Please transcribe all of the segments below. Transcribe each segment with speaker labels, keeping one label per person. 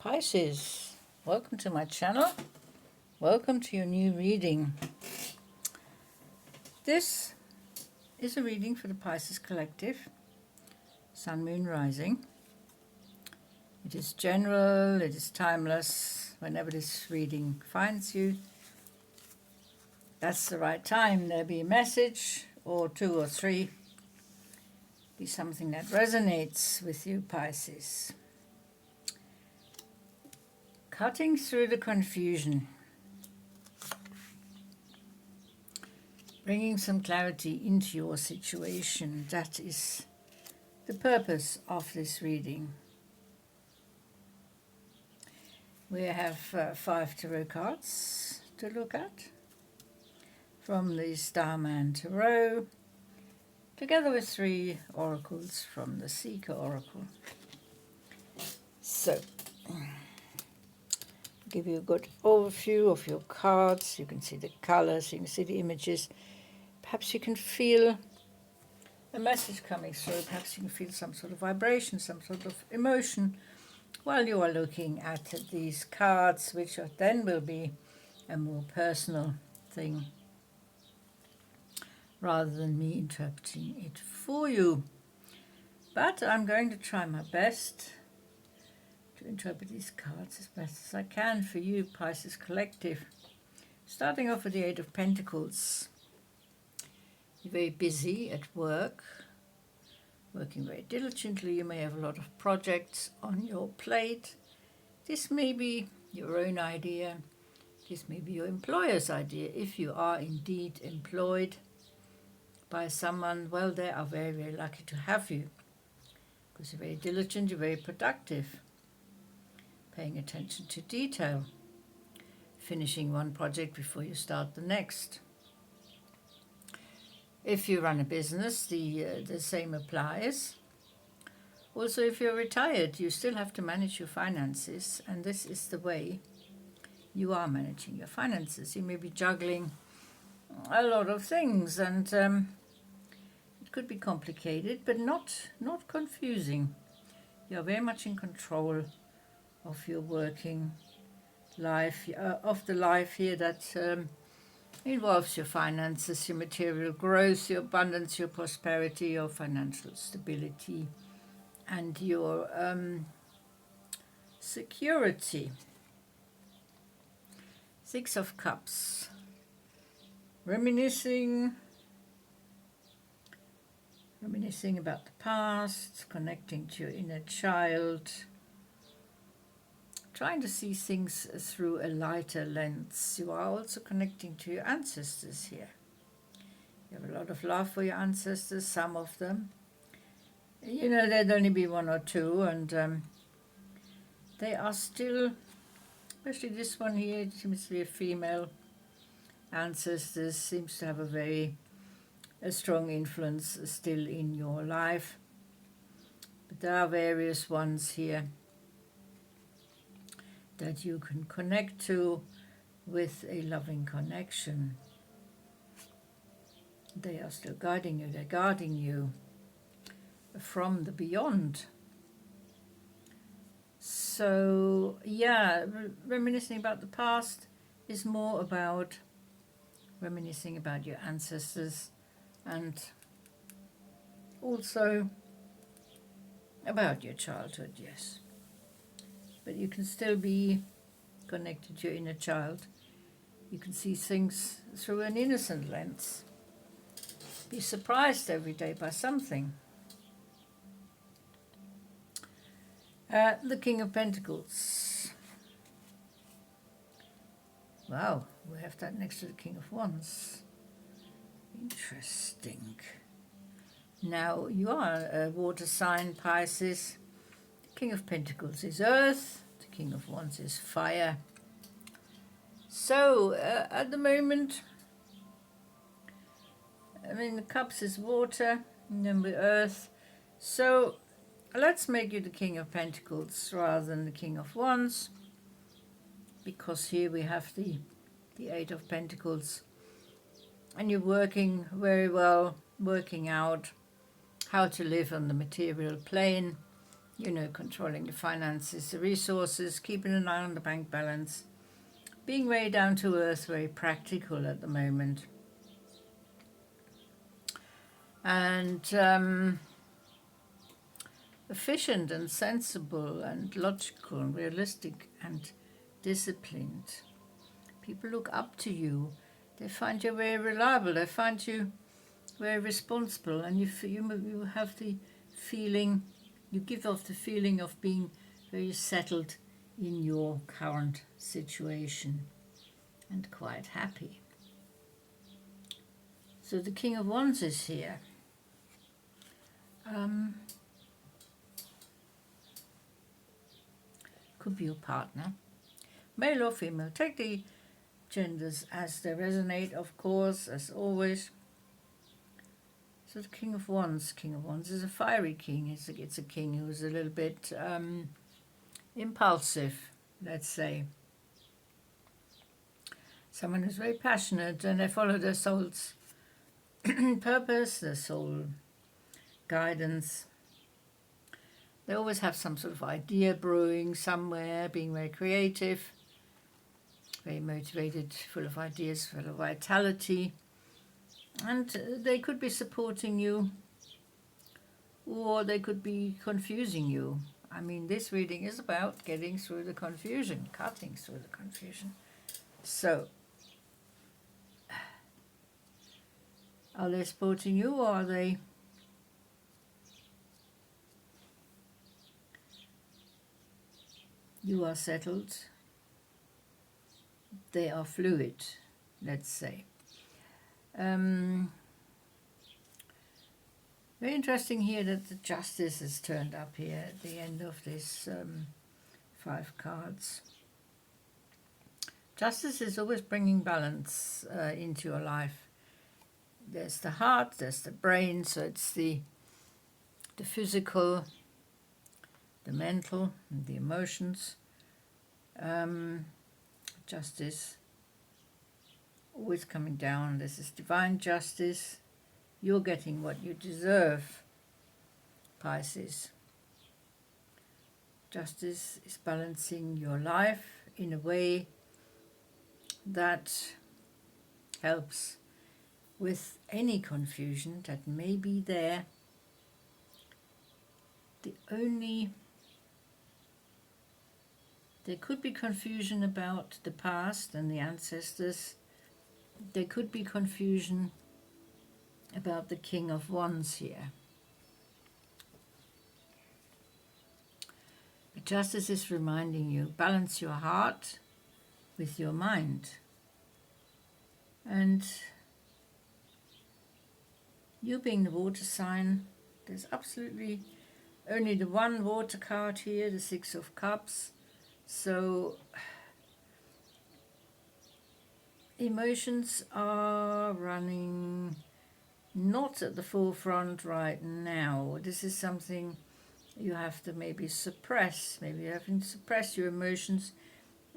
Speaker 1: Pisces, welcome to my channel. Welcome to your new reading. This is a reading for the Pisces Collective, Sun, Moon, Rising. It is general, it is timeless. Whenever this reading finds you, that's the right time. There'll be a message or two or three. Be something that resonates with you, Pisces. Cutting through the confusion. Bringing some clarity into your situation. That is the purpose of this reading. We have 5 tarot cards to look at from the Starman Tarot, together with 3 oracles from the Seeker Oracle. So, give you a good overview of your cards. You can see the colors, you can see the images. Perhaps you can feel a message coming through. Perhaps you can feel some sort of vibration, some sort of emotion while you are looking at these cards, which then will be a more personal thing rather than me interpreting it for you. But I'm going to try my best to interpret these cards as best as I can for you, Pisces Collective. Starting off with the 8 of Pentacles. You're very busy at work, working very diligently. You may have a lot of projects on your plate. This may be your own idea. This may be your employer's idea. If you are indeed employed by someone, well, they are very, very lucky to have you, because you're very diligent, you're very productive, paying attention to detail, finishing one project before you start the next. If you run a business, the same applies. Also, if you're retired, you still have to manage your finances, and this is the way you are managing your finances. You may be juggling a lot of things, and it could be complicated, but not confusing. You're very much in control of your working life, of the life here that involves your finances, your material growth, your abundance, your prosperity, your financial stability, and your security. 6 of Cups. Reminiscing about the past, connecting to your inner child, trying to see things through a lighter lens. You are also connecting to your ancestors here. You have a lot of love for your ancestors, some of them. You know, there'd only be 1 or 2, and they are still, especially this one here, it seems to be a female ancestors, seems to have a strong influence still in your life. But there are various ones here that you can connect to with a loving connection. They are still guiding you, they're guarding you from the beyond. So, yeah, reminiscing about the past is more about reminiscing about your ancestors, and also about your childhood, yes. But you can still be connected to your inner child. You can see things through an innocent lens. Be surprised every day by something. The King of Pentacles. Wow, we have that next to the King of Wands. Interesting. Now, you are a water sign, Pisces. King of Pentacles is earth, the King of Wands is fire. So, at the moment, the cups is water, and then with earth. So, let's make you the King of Pentacles rather than the King of Wands, because here we have the 8 of Pentacles. And you're working very well, working out how to live on the material plane, You know, controlling the finances, the resources, keeping an eye on the bank balance, being very down to earth, very practical at the moment. And efficient and sensible and logical and realistic and disciplined. People look up to you. They find you very reliable. They find you very responsible, and you have the feeling, you give off the feeling of being very settled in your current situation and quite happy. So the King of Wands is here. Could be your partner, male or female. Take the genders as they resonate, of course, as always. So the King of Wands is a fiery king. It's a king who's a little bit impulsive, let's say. Someone who's very passionate, and they follow their soul's purpose, their soul guidance. They always have some sort of idea brewing somewhere, being very creative, very motivated, full of ideas, full of vitality. And they could be supporting you, or they could be confusing you. I mean, this reading is about getting through the confusion, cutting through the confusion. So, are they supporting you, or are they you are settled, they are fluid, let's say. Very interesting here that the Justice has turned up here at the end of this 5 cards. Justice is always bringing balance into your life. There's the heart, there's the brain, so it's the physical, the mental, and the emotions. Justice always coming down. This is divine justice. You're getting what you deserve, Pisces. Justice is balancing your life in a way that helps with any confusion that may be there. There could be confusion about the past and the ancestors. There could be confusion about the King of Wands here. But Justice is reminding you, balance your heart with your mind. And you being the water sign, there's absolutely only the one water card here, the 6 of Cups. So emotions are running not at the forefront right now. This is something you have to maybe suppress. Maybe you have to suppress your emotions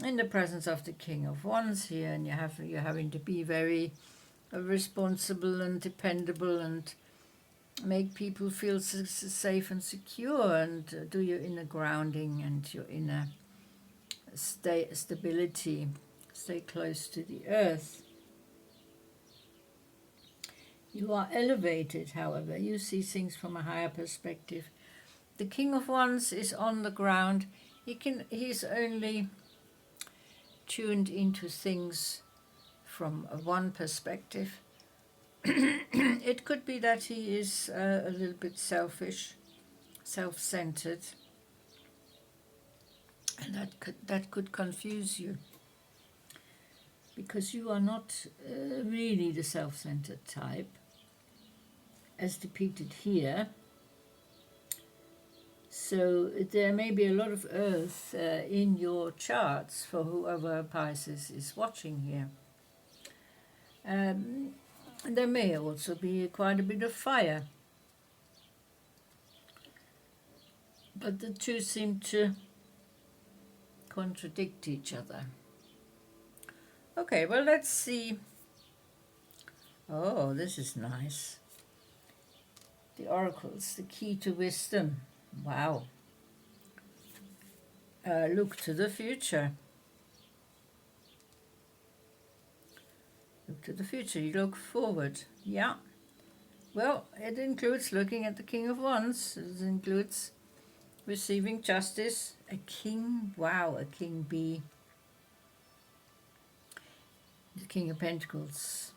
Speaker 1: in the presence of the King of Wands here, and you're having to be very responsible and dependable and make people feel safe and secure, and do your inner grounding and your inner stability. Stay close to the earth. You are elevated, however. You see things from a higher perspective. The King of Wands is on the ground. He's only tuned into things from one perspective. It could be that he is a little bit selfish, self-centered, and that could confuse you, because you are not really the self-centered type, as depicted here. So there may be a lot of earth in your charts for whoever Pisces is watching here. There may also be quite a bit of fire. But the two seem to contradict each other. Okay, well, let's see. Oh, this is nice. The oracles, the key to wisdom. Wow. look to the future. Look to the future, you look forward. Yeah. Well, it includes looking at the King of Wands. It includes receiving justice. A king, wow, a king bee. The King of Pentacles.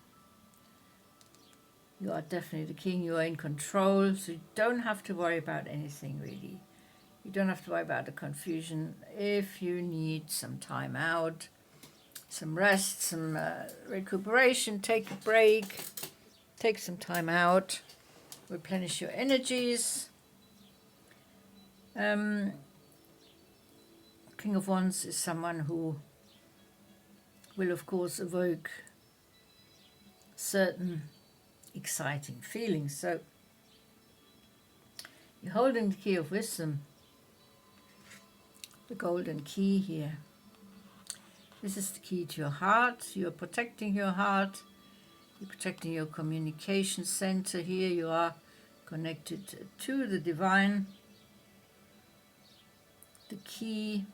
Speaker 1: You are definitely the king. You are in control, so you don't have to worry about anything really. You don't have to worry about the confusion. If you need some time out, some rest, some recuperation, take a break, take some time out, replenish your energies. King of Wands is someone who will, of course, evoke certain exciting feelings. So you're holding the key of wisdom, the golden key here. This is the key to your heart. You're protecting your heart. You're protecting your communication center here. You are connected to the divine. The key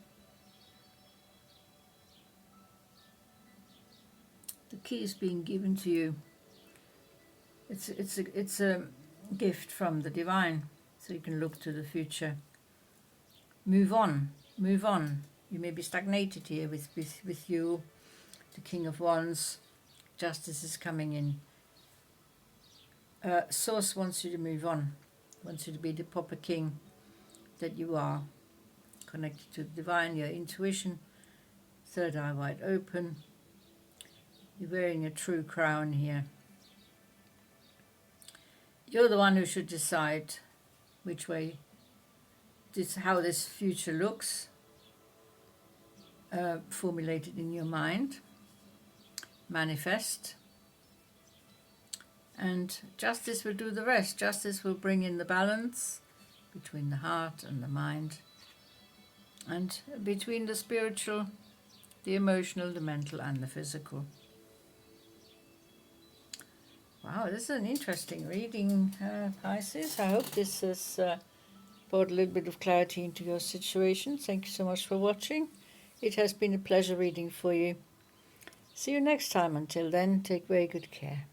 Speaker 1: is being given to you. It's a gift from the divine, so you can look to the future. Move on. You may be stagnated here with you, the King of Wands. Justice is coming in. Source wants you to move on, wants you to be the proper king that you are, connected to the divine, your intuition, third eye wide open. You're wearing a true crown here. You're the one who should decide which way, how this future looks, formulated in your mind, manifest, and justice will do the rest. Justice will bring in the balance between the heart and the mind, and between the spiritual, the emotional, the mental, and the physical. Wow, this is an interesting reading, Pisces. I hope this has brought a little bit of clarity into your situation. Thank you so much for watching. It has been a pleasure reading for you. See you next time. Until then, take very good care.